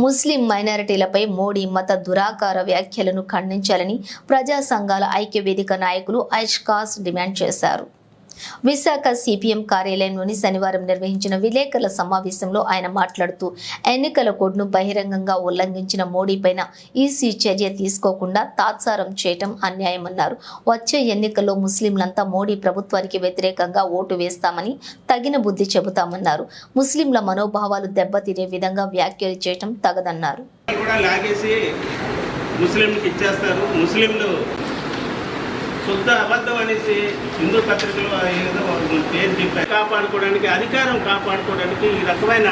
ముస్లిం మైనారిటీలపై మోడీ మత దురాకార వ్యాఖ్యలను ఖండించాలని ప్రజా సంఘాల ఐక్య వేదిక నాయకులు ఐష్కాస్ డిమాండ్ చేశారు. విశాఖ సిపిఎం కార్యాలయంలోని శనివారం నిర్వహించిన విలేకరుల సమావేశంలో ఆయన మాట్లాడుతూ ఎన్నికల కోడ్ను బహిరంగంగా ఉల్లంఘించిన మోడీపైన ఈసీ చర్య తీసుకోకుండా తాత్సారం చేయటం అన్యాయమన్నారు. వచ్చే ఎన్నికల్లో ముస్లింలంతా మోడీ ప్రభుత్వానికి వ్యతిరేకంగా ఓటు వేస్తామని తగిన బుద్ధి చెబుతామన్నారు. ముస్లింల మనోభావాలు దెబ్బతినే విధంగా వ్యాఖ్యలు చేయటం తగదన్నారు. శుద్ధ అబద్ధం అనేసి హిందూ పత్రికలో ఏదో పేరు కాపాడుకోవడానికి అధికారం కాపాడుకోవడానికి ఈ రకమైన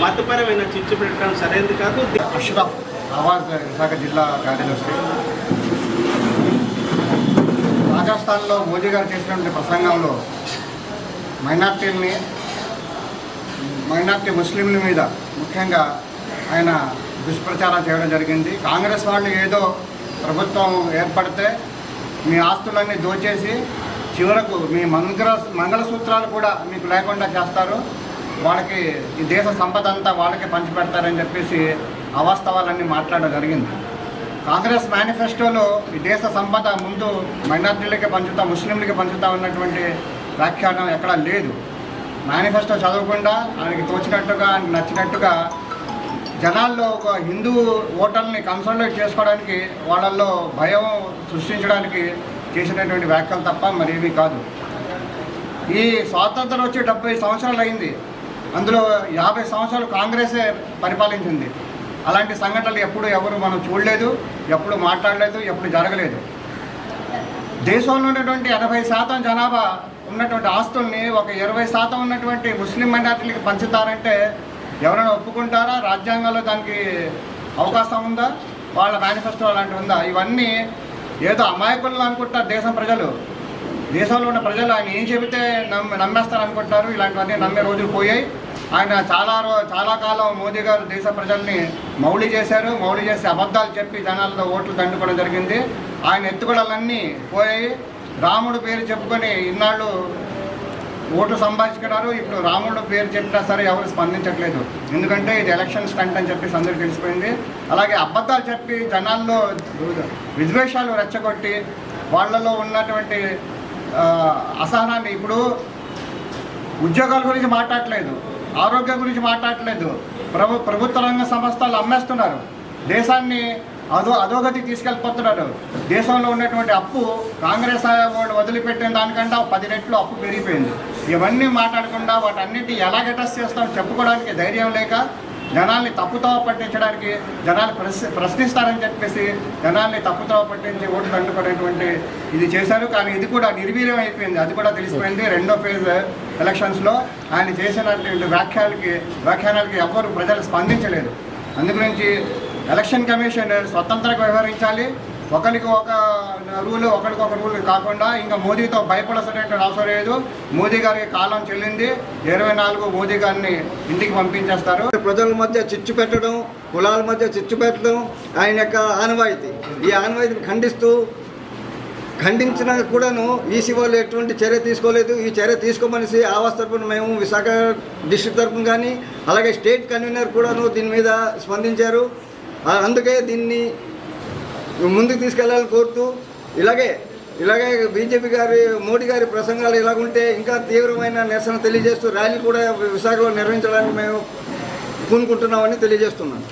మతపరమైన చిచ్చు పెట్టడం సరైనది కాదు. అష్రఫ్ ఆవాజ్ విశాఖ జిల్లా కార్యదర్శి. రాజస్థాన్లో మోదీ గారు చేసినటువంటి ప్రసంగంలో మైనార్టీ ముస్లింల మీద ముఖ్యంగా ఆయన దుష్ప్రచారం చేయడం జరిగింది. కాంగ్రెస్ వాళ్ళు ఏదో ప్రభుత్వం ఏర్పడితే మీ ఆస్తులన్నీ దోచేసి చివరకు మీ మంగళసూత్రాలు కూడా మీకు లేకుండా చేస్తారు, వాళ్ళకి ఈ దేశ సంపద అంతా వాళ్ళకి పంచిపెడతారని చెప్పేసి అవాస్తవాలన్నీ మాట్లాడడం జరిగింది. కాంగ్రెస్ మేనిఫెస్టోలో ఈ దేశ సంపద ముందు మైనార్టీలకి పంచుతా, ముస్లింలకి పంచుతా ఉన్నటువంటి వ్యాఖ్యానం ఎక్కడా లేదు. మేనిఫెస్టో చదవకుండా ఆయనకి తోచినట్టుగా, ఆయనకి నచ్చినట్టుగా జనాల్లో ఒక హిందూ ఓటర్ని కన్సల్టేట్ చేసుకోవడానికి, వాళ్ళల్లో భయం సృష్టించడానికి చేసినటువంటి వ్యాఖ్యలు తప్ప మరేమీ కాదు. ఈ స్వాతంత్రం వచ్చి 70 సంవత్సరాలు అయింది. అందులో 50 సంవత్సరాలు కాంగ్రెసే పరిపాలించింది. అలాంటి సంఘటనలు ఎప్పుడు ఎవరు మనం చూడలేదు, ఎప్పుడు మాట్లాడలేదు, ఎప్పుడు జరగలేదు. దేశంలో ఉన్నటువంటి 80% జనాభా ఉన్నటువంటి ఆస్తుల్ని ఒక 20% ఉన్నటువంటి ముస్లిం మైనారిటీలకి పంచుతారంటే ఎవరైనా ఒప్పుకుంటారా? రాజ్యాంగంలో దానికి అవకాశం ఉందా? వాళ్ళ మేనిఫెస్టో అలాంటివి ఉందా? ఇవన్నీ ఏదో అమాయకులు అనుకుంటారు దేశంలో ఉన్న ప్రజలు. ఆయన ఏం చెబితే నమ్మేస్తారు అనుకుంటారు. ఇలాంటివన్నీ నమ్మే రోజులు పోయాయి. ఆయన చాలా కాలం మోదీ గారు దేశ ప్రజల్ని మౌళి చేసి అబద్ధాలు చెప్పి జనాలతో ఓట్లు దండుకోవడం జరిగింది. ఆయన ఎత్తుగడలన్నీ పోయాయి. రాముడు పేరు చెప్పుకొని ఇన్నాళ్ళు ఓట్లు సంపాదించుకున్నారు. ఇప్పుడు రాముడు పేరు చెప్పినా సరే ఎవరు స్పందించట్లేదు. ఎందుకంటే ఇది ఎలక్షన్ స్టంట్ అని చెప్పేసి అందరికీ తెలిసిపోయింది. అలాగే అబద్ధాలు చెప్పి జనాల్లో విద్వేషాలు రెచ్చగొట్టి వాళ్ళలో ఉన్నటువంటి అసహనాన్ని, ఇప్పుడు ఉద్యోగాల గురించి మాట్లాడట్లేదు, ఆరోగ్యం గురించి మాట్లాడట్లేదు, ప్రభుత్వ రంగ సంస్థలు అమ్మేస్తున్నారు, దేశాన్ని అధోగతికి తీసుకెళ్ళిపోతున్నారు. దేశంలో ఉన్నటువంటి అప్పు కాంగ్రెస్ వాళ్ళు వదిలిపెట్టిన దానికంటే 10 రెట్లు అప్పు పెరిగిపోయింది. ఇవన్నీ మాట్లాడకుండా వాటన్నిటి ఎలా అడ్రస్ చేస్తాం చెప్పుకోవడానికి ధైర్యం లేక జనాల్ని తప్పుతోవ పట్టించడానికి, జనాలు ప్రశ్నిస్తారని చెప్పేసి జనాల్ని తప్పుతోవ పట్టించి ఓటు దండుకునేటువంటి ఇది చేశారు. కానీ ఇది కూడా నిర్వీర్యం అయిపోయింది. అది కూడా తెలిసిపోయింది. రెండో ఫేజ్ ఎలక్షన్స్లో ఆయన చేసినటువంటి వ్యాఖ్యానాలకి ఎవ్వరు ప్రజలు స్పందించలేదు. అందుగురించి ఎలక్షన్ కమిషన్ స్వతంత్రంగా వ్యవహరించాలి. ఒకరికి ఒక రూల్ కాకుండా ఇంకా మోదీతో భయపడాల్సినటువంటి అవసరం లేదు. మోదీ గారికి కాలం చెల్లింది. 24 మోదీ గారిని ఇంటికి పంపించేస్తారు. ప్రజల మధ్య చిచ్చు పెట్టడం, కులాల మధ్య చిచ్చు పెట్టడం ఆయన యొక్క ఆనవాయితీ. ఈ ఆనవాయితీని ఖండించిన కూడాను ఈసీ వాళ్ళు ఎటువంటి చర్య తీసుకోలేదు. ఈ చర్య తీసుకోమనేసి ఆవాస్ తరఫున మేము విశాఖ డిస్ట్రిక్ట్ తరఫున కానీ అలాగే స్టేట్ కన్వీనర్ కూడాను దీని మీద స్పందించారు. అందుకే దీన్ని ముందుకు తీసుకెళ్లాలని కోరుతూ, ఇలాగే బీజేపీ మోడీ గారి ప్రసంగాలు ఇలాగుంటే ఇంకా తీవ్రమైన నిరసన తెలియజేస్తూ ర్యాలీ కూడా విశాఖలో నిర్వహించడానికి మేము పూనుకుంటున్నామని తెలియజేస్తున్నాం.